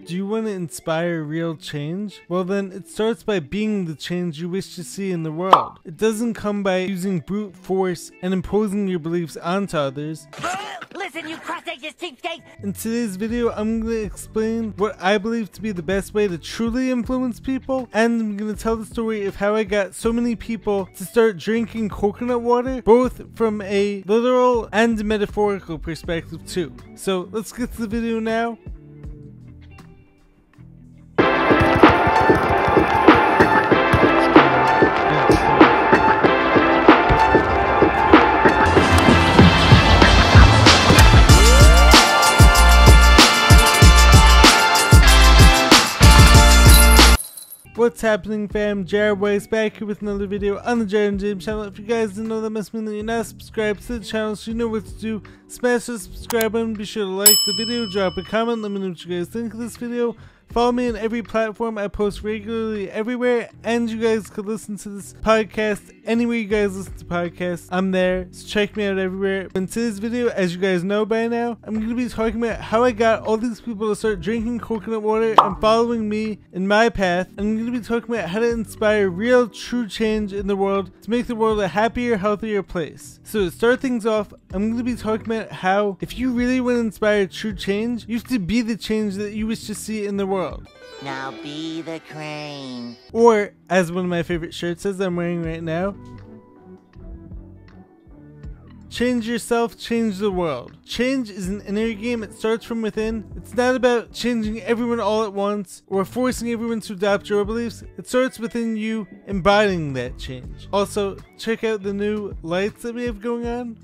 Do you want to inspire real change? Well then, it starts by being the change you wish to see in the world. It doesn't come by using brute force and imposing your beliefs onto others. Listen, you cross-ages cheapskate! In today's video, I'm going to explain what I believe to be the best way to truly influence people, and I'm going to tell the story of how I got so many people to start drinking coconut water, both from a literal and metaphorical perspective too. So let's get to the video now. What's happening, fam? Jared Weiss back here with another video on the Jared and James channel. If you guys didn't know, that must mean that you're not subscribed to the channel, so you know what to do. Smash the subscribe button, be sure to like the video, drop a comment, let me know what you guys think of this video. Follow me on every platform. I post regularly everywhere, and you guys could listen to this podcast anywhere you guys listen to podcasts. I'm there, so check me out everywhere. In today's video, as you guys know by now, I'm going to be talking about how I got all these people to start drinking coconut water and following me in my path. And I'm going to be talking about how to inspire real, true change in the world to make the world a happier, healthier place. So to start things off, I'm going to be talking about how if you really want to inspire true change, you have to be the change that you wish to see in the world. Now be the crane. Or, as one of my favorite shirts says I'm wearing right now, change yourself, change the world. Change is an inner game. It starts from within. It's not about changing everyone all at once or forcing everyone to adopt your beliefs. It starts within you embodying that change. Also, check out the new lights that we have going on.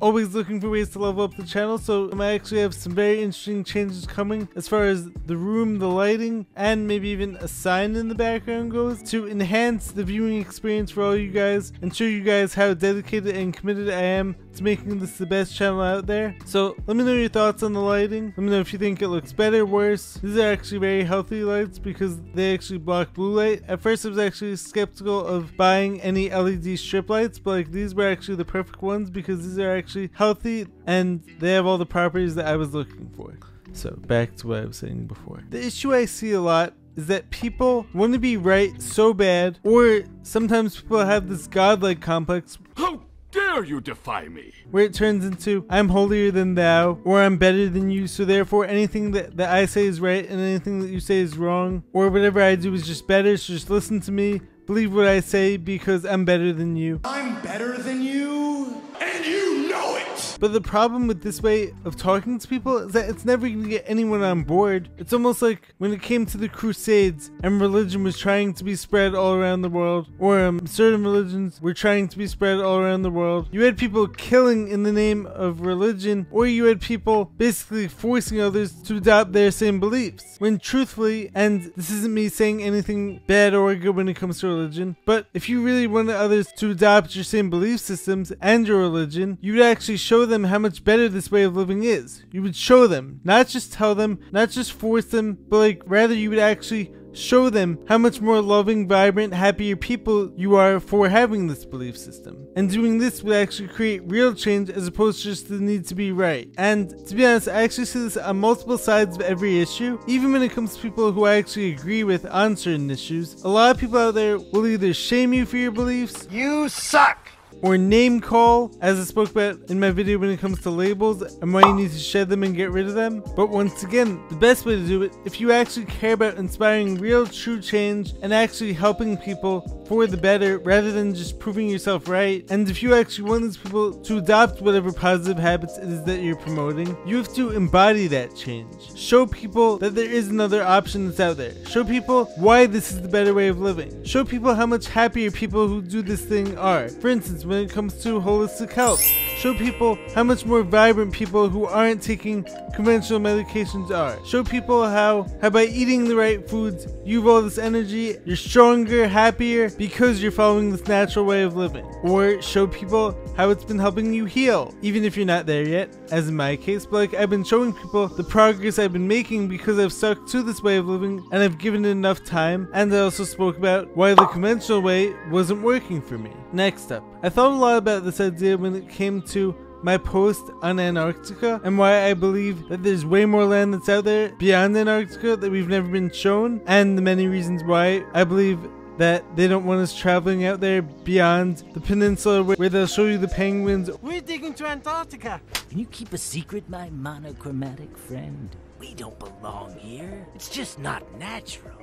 Always looking for ways to level up the channel, so I actually have some very interesting changes coming as far as the room, the lighting, and maybe even a sign in the background goes to enhance the viewing experience for all you guys and show you guys how dedicated and committed I am to making this the best channel out there. So let me know your thoughts on the lighting. Let me know if you think it looks better, worse. These are actually very healthy lights because they actually block blue light. At first I was actually skeptical of buying any LED strip lights, but like these were actually the perfect ones because these are actually healthy and they have all the properties that I was looking for. So back to what I was saying before. The issue I see a lot is that people want to be right so bad, or sometimes people have this godlike complex. How dare you defy me? Where it turns into, I'm holier than thou, or I'm better than you, so therefore anything that I say is right and anything that you say is wrong, or whatever I do is just better, so just listen to me, believe what I say because I'm better than you. I'm better than you, and you know it! But the problem with this way of talking to people is that it's never going to get anyone on board. It's almost like when it came to the Crusades and religion was trying to be spread all around the world, or certain religions were trying to be spread all around the world. You had people killing in the name of religion, or you had people basically forcing others to adopt their same beliefs. When truthfully, and this isn't me saying anything bad or good when it comes to religion, but if you really wanted others to adopt your same belief systems and your religion, you would actually show them how much better this way of living is. You would show them, not just tell them, not just force them, but like rather you would actually show them how much more loving, vibrant, happier people you are for having this belief system. And doing this would actually create real change as opposed to just the need to be right. And to be honest, I actually see this on multiple sides of every issue. Even when it comes to people who I actually agree with on certain issues, a lot of people out there will either shame you for your beliefs, You suck! or name call, as I spoke about in my video when it comes to labels and why you need to shed them and get rid of them. But once again, the best way to do it, if you actually care about inspiring real true change and actually helping people for the better rather than just proving yourself right, and if you actually want these people to adopt whatever positive habits it is that you're promoting, you have to embody that change. Show people that there is another option that's out there. Show people why this is the better way of living. Show people how much happier people who do this thing are. For instance, when it comes to holistic health, show people how much more vibrant people who aren't taking conventional medications are. Show people how by eating the right foods, you have all this energy, you're stronger, happier, because you're following this natural way of living. Or show people how it's been helping you heal, even if you're not there yet, as in my case. But like, I've been showing people the progress I've been making because I've stuck to this way of living and I've given it enough time. And I also spoke about why the conventional way wasn't working for me. Next up, I thought a lot about this idea when it came to my post on Antarctica and why I believe that there's way more land that's out there beyond Antarctica that we've never been shown, and the many reasons why I believe that they don't want us traveling out there beyond the peninsula where they'll show you the penguins. We're digging to Antarctica. Can you keep a secret, my monochromatic friend? We don't belong here. It's just not natural.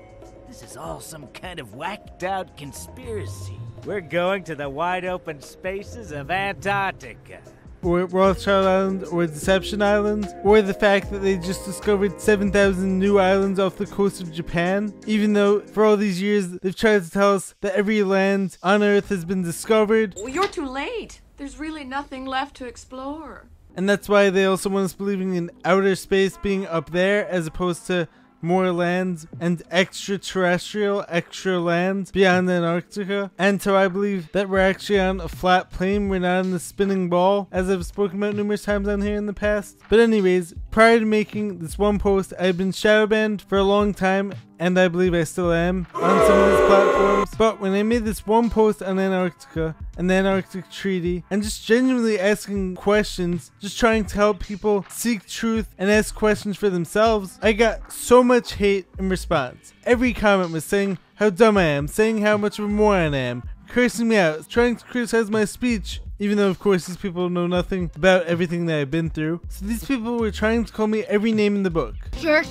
This is all some kind of whacked out conspiracy. We're going to the wide open spaces of Antarctica. Or Rothschild Island, or Deception Island, or the fact that they just discovered 7,000 new islands off the coast of Japan, even though for all these years they've tried to tell us that every land on Earth has been discovered. Well, you're too late. There's really nothing left to explore. And that's why they also want us believing in outer space being up there as opposed to more land and extraterrestrial extra land beyond Antarctica. And so I believe that we're actually on a flat plane, we're not on the spinning ball, as I've spoken about numerous times on here in the past. But anyways, prior to making this one post, I've been shadow banned for a long time, and I believe I still am on some of these platforms. But when I made this one post on Antarctica and the Antarctic Treaty, and just genuinely asking questions, just trying to help people seek truth and ask questions for themselves, I got so much hate in response. Every comment was saying how dumb I am, saying how much of a moron I am, cursing me out, trying to criticize my speech, even though of course these people know nothing about everything that I've been through. So these people were trying to call me every name in the book. Jerk.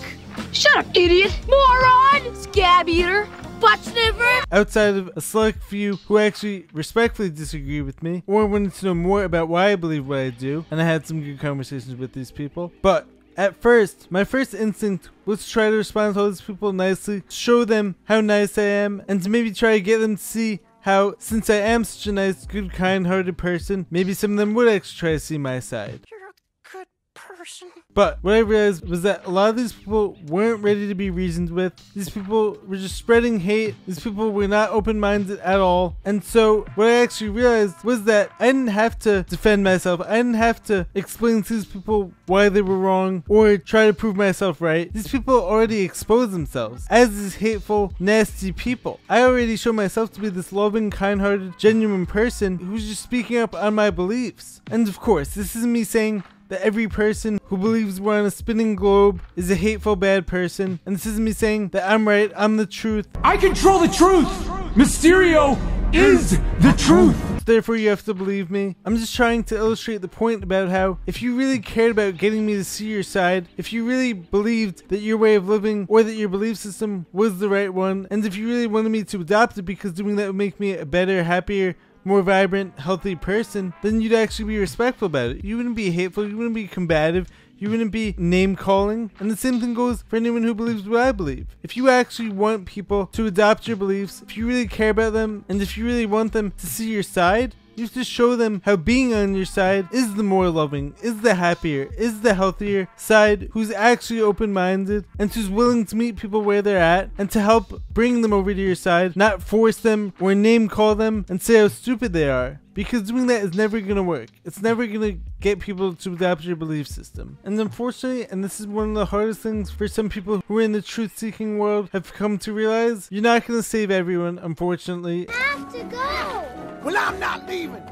Shut up, idiot. Moron. Scab eater. Butt sniffer. Outside of a select few who actually respectfully disagree with me or wanted to know more about why I believe what I do, and I had some good conversations with these people. But at first, my first instinct was to try to respond to all these people nicely, show them how nice I am, and to maybe try to get them to see how, since I am such a nice, good, kind-hearted person, maybe some of them would actually try to see my side. You're a good person. But what I realized was that a lot of these people weren't ready to be reasoned with. These people were just spreading hate. These people were not open-minded at all. And so what I actually realized was that I didn't have to defend myself. I didn't have to explain to these people why they were wrong or try to prove myself right. These people already exposed themselves as these hateful, nasty people. I already showed myself to be this loving, kind-hearted, genuine person who's just speaking up on my beliefs. And of course, this isn't me saying that every person who believes we're on a spinning globe is a hateful, bad person. And this isn't me saying that I'm right, I'm the truth. I control the truth! Mysterio is the truth! Therefore you have to believe me. I'm just trying to illustrate the point about how if you really cared about getting me to see your side, if you really believed that your way of living or that your belief system was the right one, and if you really wanted me to adopt it because doing that would make me a better, happier, more vibrant, healthy person, then you'd actually be respectful about it. You wouldn't be hateful, you wouldn't be combative, you wouldn't be name calling. And the same thing goes for anyone who believes what I believe. If you actually want people to adopt your beliefs, if you really care about them, and if you really want them to see your side, you have to show them how being on your side is the more loving, is the happier, is the healthier side, who's actually open-minded and who's willing to meet people where they're at and to help bring them over to your side, not force them or name call them and say how stupid they are. Because doing that is never going to work. It's never going to get people to adopt your belief system. And unfortunately, and this is one of the hardest things for some people who are in the truth-seeking world have come to realize, you're not going to save everyone, unfortunately. I have to go. Well, I'm not leaving.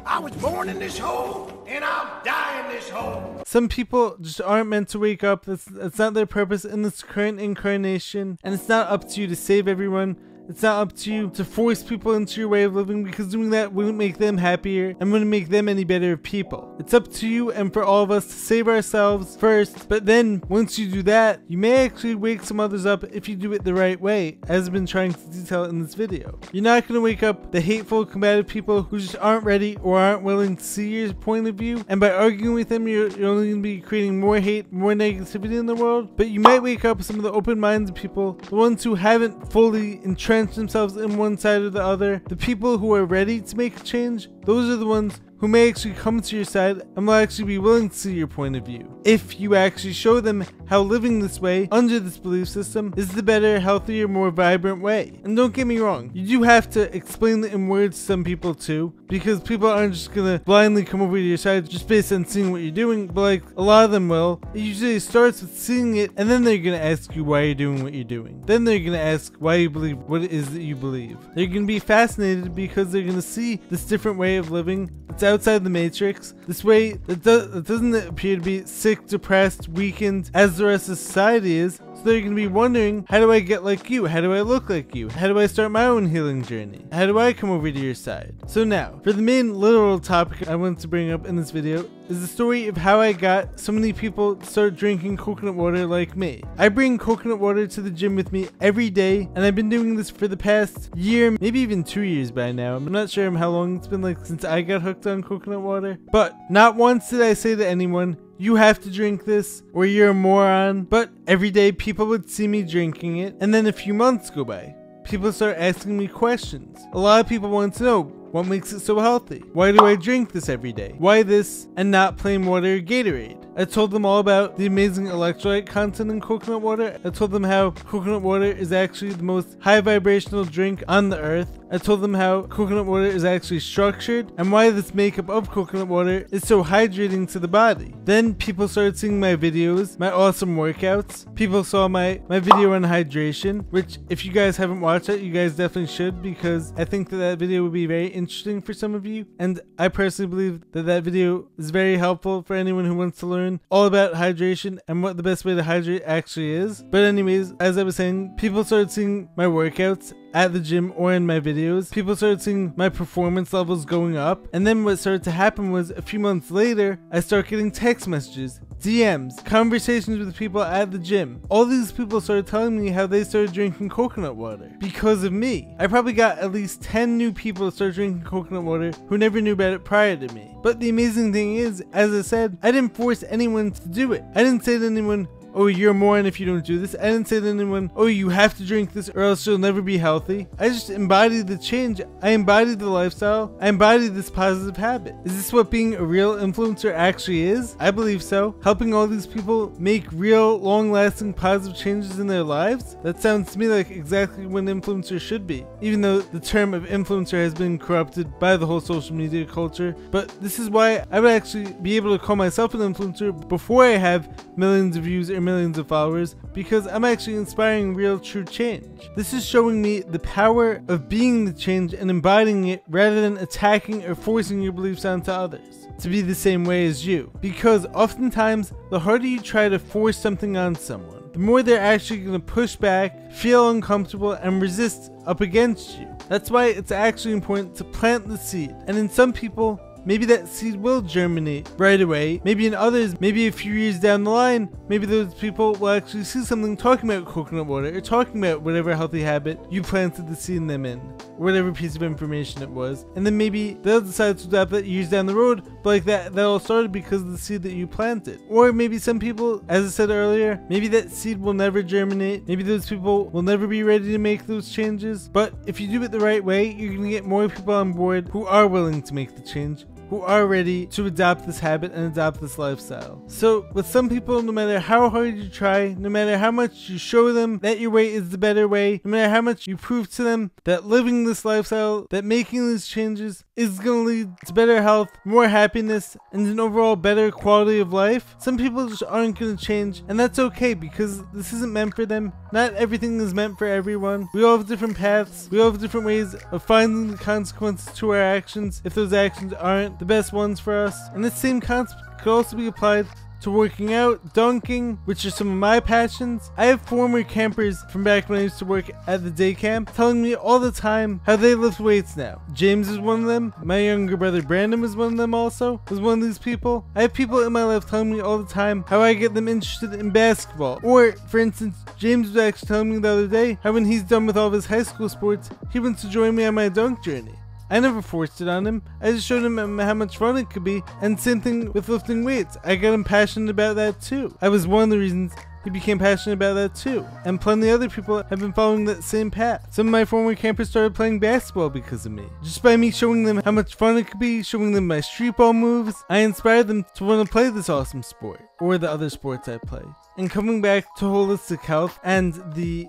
I was born in this hole, and I'll die in this hole. Some people just aren't meant to wake up. That's not their purpose in this current incarnation. And it's not up to you to save everyone. It's not up to you to force people into your way of living, because doing that wouldn't make them happier and wouldn't make them any better people. It's up to you and for all of us to save ourselves first, but then once you do that, you may actually wake some others up if you do it the right way, as I've been trying to detail in this video. You're not going to wake up the hateful, combative people who just aren't ready or aren't willing to see your point of view, and by arguing with them, you're only going to be creating more hate, more negativity in the world. But you might wake up some of the open-minded people, the ones who haven't fully entrenched themselves in one side or the other, the people who are ready to make a change. Those are the ones who may actually come to your side and will actually be willing to see your point of view, if you actually show them how living this way, under this belief system, is the better, healthier, more vibrant way. And don't get me wrong, you do have to explain it in words to some people too, because people aren't just gonna blindly come over to your side just based on seeing what you're doing, but like, a lot of them will. It usually starts with seeing it, and then they're gonna ask you why you're doing what you're doing. Then they're gonna ask why you believe what it is that you believe. They're gonna be fascinated because they're gonna see this different way of living, that's outside the matrix. This way, it doesn't appear to be sick, depressed, weakened as the rest of society is. So they're going to be wondering, how do I get like you? How do I look like you? How do I start my own healing journey? How do I come over to your side? So now, for the main literal topic I wanted to bring up in this video is the story of how I got so many people to start drinking coconut water like me. I bring coconut water to the gym with me every day, and I've been doing this for the past year, maybe even 2 years by now. I'm not sure how long it's been like since I got hooked on coconut water, but not once did I say to anyone, you have to drink this or you're a moron. But every day people would see me drinking it, and then a few months go by. People start asking me questions. A lot of people want to know, what makes it so healthy? Why do I drink this every day? Why this and not plain water or Gatorade? I told them all about the amazing electrolyte content in coconut water. I told them how coconut water is actually the most high vibrational drink on the earth. I told them how coconut water is actually structured and why this makeup of coconut water is so hydrating to the body. Then people started seeing my videos, my awesome workouts. People saw my video on hydration, which if you guys haven't watched it, you guys definitely should, because I think that video would be very interesting for some of you. And I personally believe that video is very helpful for anyone who wants to learn all about hydration and what the best way to hydrate actually is. But anyways, as I was saying, people started seeing my workouts at the gym or in my videos. People started seeing my performance levels going up, and then what started to happen was a few months later, I started getting text messages, DMs, conversations with people at the gym. All these people started telling me how they started drinking coconut water because of me. I probably got at least 10 new people to start drinking coconut water who never knew about it prior to me. But the amazing thing is, as I said, I didn't force anyone to do it. I didn't say to anyone, oh, you're a moron if you don't do this. I didn't say to anyone, oh, you have to drink this or else you'll never be healthy. I just embodied the change. I embodied the lifestyle. I embodied this positive habit. Is this what being a real influencer actually is? I believe so. Helping all these people make real, long-lasting positive changes in their lives? That sounds to me like exactly what an influencer should be, even though the term of influencer has been corrupted by the whole social media culture. But this is why I would actually be able to call myself an influencer before I have millions of views or millions of followers, because I'm actually inspiring real true change. This is showing me the power of being the change and embodying it rather than attacking or forcing your beliefs onto others to be the same way as you. Because oftentimes, the harder you try to force something on someone, the more they're actually going to push back, feel uncomfortable, and resist up against you. That's why it's actually important to plant the seed. And in some people, maybe that seed will germinate right away. Maybe in others, maybe a few years down the line, maybe those people will actually see something talking about coconut water or talking about whatever healthy habit you planted the seed in them in, or whatever piece of information it was. And then maybe they'll decide to adopt that years down the road, but like that all started because of the seed that you planted. Or maybe some people, as I said earlier, maybe that seed will never germinate. Maybe those people will never be ready to make those changes. But if you do it the right way, you're going to get more people on board who are willing to make the change, who are ready to adopt this habit and adopt this lifestyle. So with some people, no matter how hard you try, no matter how much you show them that your way is the better way, no matter how much you prove to them that living this lifestyle, that making these changes is going to lead to better health, more happiness, and an overall better quality of life, some people just aren't going to change, and that's okay because this isn't meant for them. Not everything is meant for everyone. We all have different paths. We all have different ways of finding the consequences to our actions if those actions aren't the best ones for us. And this same concept could also be applied to working out, dunking, which are some of my passions. I have former campers from back when I used to work at the day camp telling me all the time how they lift weights now. James is one of them. My younger brother Brandon was one of them also, was one of these people. I have people in my life telling me all the time how I get them interested in basketball. Or, for instance, James was actually telling me the other day how when he's done with all of his high school sports, he wants to join me on my dunk journey. I never forced it on him. I just showed him how much fun it could be, and same thing with lifting weights. I got him passionate about that too. I was one of the reasons he became passionate about that too. And plenty of other people have been following that same path. Some of my former campers started playing basketball because of me. Just by me showing them how much fun it could be, showing them my street ball moves, I inspired them to want to play this awesome sport, or the other sports I play. And coming back to holistic health and the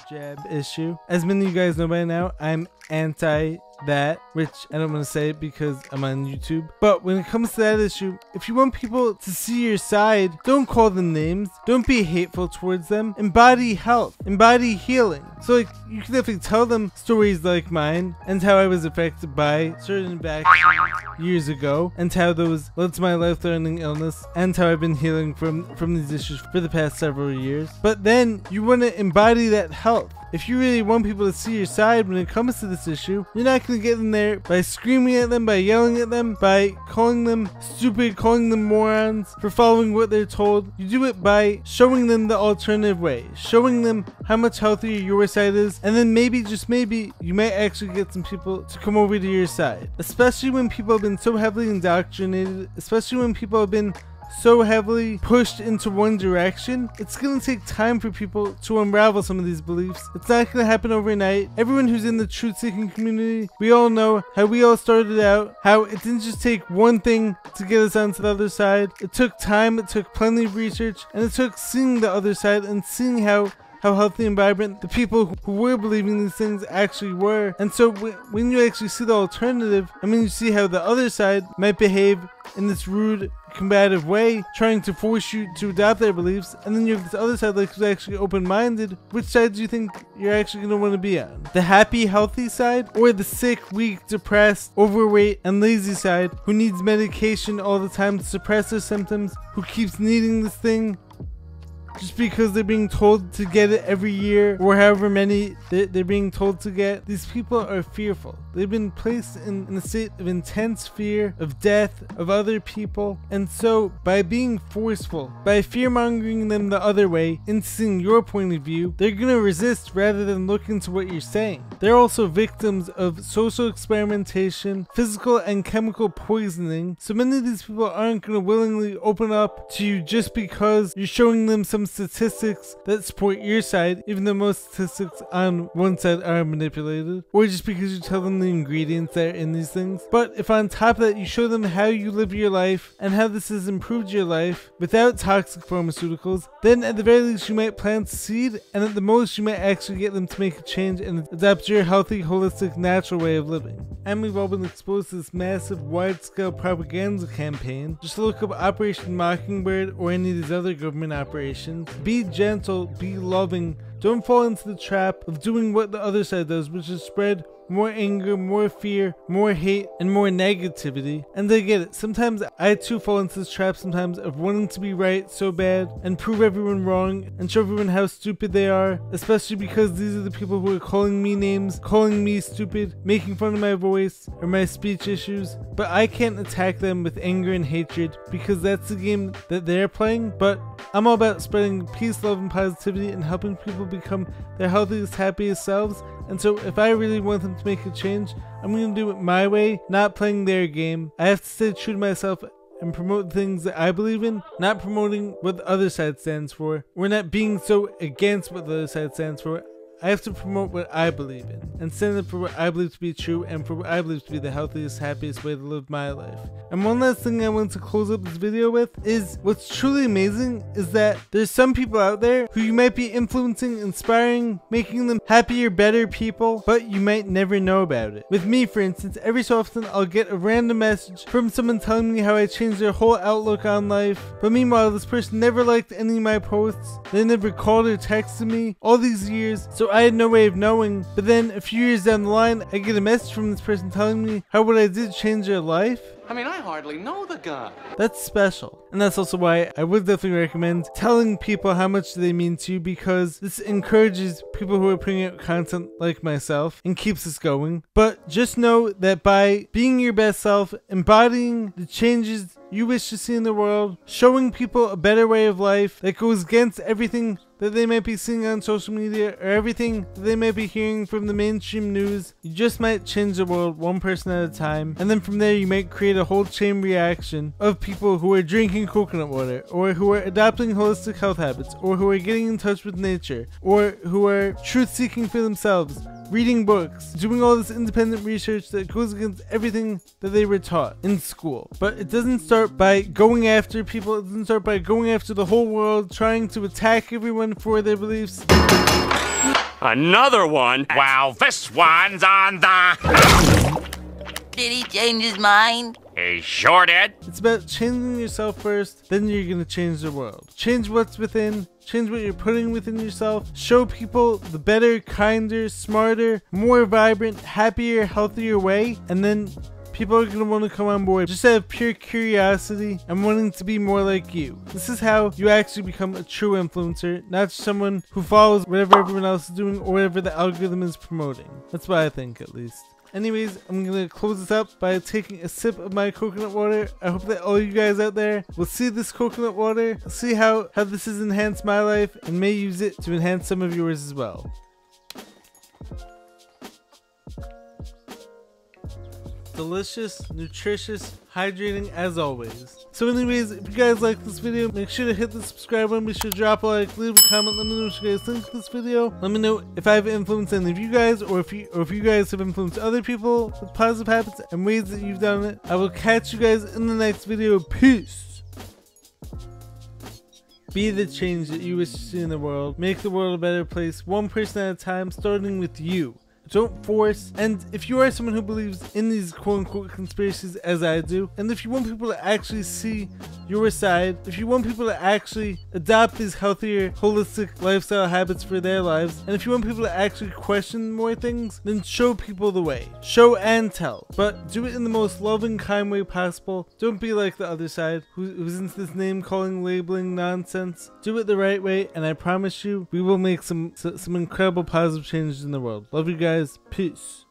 jab issue, as many of you guys know by now, I'm anti that, which I don't want to say because I'm on YouTube. But when it comes to that issue, if you want people to see your side, don't call them names. Don't be hateful towards them. Embody health. Embody healing. So like, you can definitely tell them stories like mine and how I was affected by certain back years ago, and how those led to my life-threatening illness, and how I've been healing from these issues for the past several years. But then you want to embody that health. If you really want people to see your side when it comes to this issue, you're not going to get in there by screaming at them, by yelling at them, by calling them stupid, calling them morons for following what they're told. You do it by showing them the alternative way, showing them how much healthier your side is, and then maybe, just maybe, you might actually get some people to come over to your side. Especially when people have been so heavily indoctrinated, especially when people have been so heavily pushed into one direction. It's gonna take time for people to unravel some of these beliefs. It's not gonna happen overnight. Everyone who's in the truth-seeking community, we all know how we all started out, how it didn't just take one thing to get us onto the other side. It took time, it took plenty of research, and it took seeing the other side and seeing how healthy and vibrant the people who were believing these things actually were. And so when you actually see the alternative, I mean, you see how the other side might behave in this rude, combative way, trying to force you to adopt their beliefs, and then you have this other side like who's actually open-minded. Which side do you think you're actually going to want to be on? The happy, healthy side, or the sick, weak, depressed, overweight, and lazy side who needs medication all the time to suppress their symptoms, who keeps needing this thing just because they're being told to get it every year, or however many they're being told to get? These people are fearful. They've been placed in a state of intense fear of death, of other people, and so by being forceful, by fear-mongering them the other way into seeing your point of view, they're gonna resist rather than look into what you're saying. They're also victims of social experimentation, physical and chemical poisoning, so many of these people aren't gonna willingly open up to you just because you're showing them some statistics that support your side, even though most statistics on one side are manipulated, or just because you tell them the ingredients that are in these things. But if on top of that you show them how you live your life and how this has improved your life without toxic pharmaceuticals, then at the very least you might plant a seed, and at the most you might actually get them to make a change and adopt your healthy, holistic, natural way of living. And we've all been exposed to this massive, wide-scale propaganda campaign. Just look up Operation Mockingbird or any of these other government operations. Be gentle, be loving. Don't fall into the trap of doing what the other side does, which is spread more anger, more fear, more hate, and more negativity. And I get it. Sometimes I too fall into this trap sometimes of wanting to be right so bad and prove everyone wrong and show everyone how stupid they are, especially because these are the people who are calling me names, calling me stupid, making fun of my voice or my speech issues. But I can't attack them with anger and hatred because that's the game that they're playing. But I'm all about spreading peace, love, and positivity and helping people become their healthiest, happiest selves. And so if I really want them to make a change, I'm going to do it my way, not playing their game. I have to stay true to myself and promote things that I believe in, not promoting what the other side stands for. We're not being so against what the other side stands for. I have to promote what I believe in and stand up for what I believe to be true and for what I believe to be the healthiest, happiest way to live my life. And one last thing I want to close up this video with is what's truly amazing is that there's some people out there who you might be influencing, inspiring, making them happier, better people, but you might never know about it. With me, for instance, every so often I'll get a random message from someone telling me how I changed their whole outlook on life, but meanwhile this person never liked any of my posts, they never called or texted me all these years, so I had no way of knowing. But then a few years down the line I get a message from this person telling me how what I did changed their life. I mean, I hardly know the guy. That's special. And that's also why I would definitely recommend telling people how much they mean to you, because this encourages people who are putting out content like myself and keeps us going. But just know that by being your best self, embodying the changes you wish to see in the world, showing people a better way of life that goes against everything that they might be seeing on social media or everything that they might be hearing from the mainstream news, you just might change the world one person at a time. And then from there you might create a whole chain reaction of people who are drinking coconut water, or who are adopting holistic health habits, or who are getting in touch with nature, or who are truth seeking for themselves, reading books, doing all this independent research that goes against everything that they were taught in school. But it doesn't start by going after people, it doesn't start by going after the whole world, trying to attack everyone for their beliefs. Another one? Well, this one's on the... Did he change his mind? He sure did. It's about changing yourself first, then you're gonna change the world. Change what's within, change what you're putting within yourself, show people the better, kinder, smarter, more vibrant, happier, healthier way, and then people are going to want to come on board just out of pure curiosity and wanting to be more like you. This is how you actually become a true influencer, not just someone who follows whatever everyone else is doing or whatever the algorithm is promoting. That's what I think, at least. Anyways, I'm going to close this up by taking a sip of my coconut water. I hope that all you guys out there will see this coconut water, see how this has enhanced my life, and may use it to enhance some of yours as well. Delicious, nutritious, hydrating as always. So anyways, if you guys like this video, make sure to hit the subscribe button, be sure to drop a like, leave a comment, let me know what you guys think of this video. Let me know if I've influenced any of you guys, or if you guys have influenced other people with positive habits and ways that you've done it. I will catch you guys in the next video. Peace! Be the change that you wish to see in the world. Make the world a better place, one person at a time, starting with you. Don't force, and if you are someone who believes in these quote-unquote conspiracies as I do, and if you want people to actually see your side, if you want people to actually adopt these healthier, holistic lifestyle habits for their lives, and if you want people to actually question more things, then show people the way. Show and tell, but do it in the most loving, kind way possible. Don't be like the other side, who's into this name-calling, labeling nonsense. Do it the right way, and I promise you, we will make some incredible positive changes in the world. Love you guys. Peace.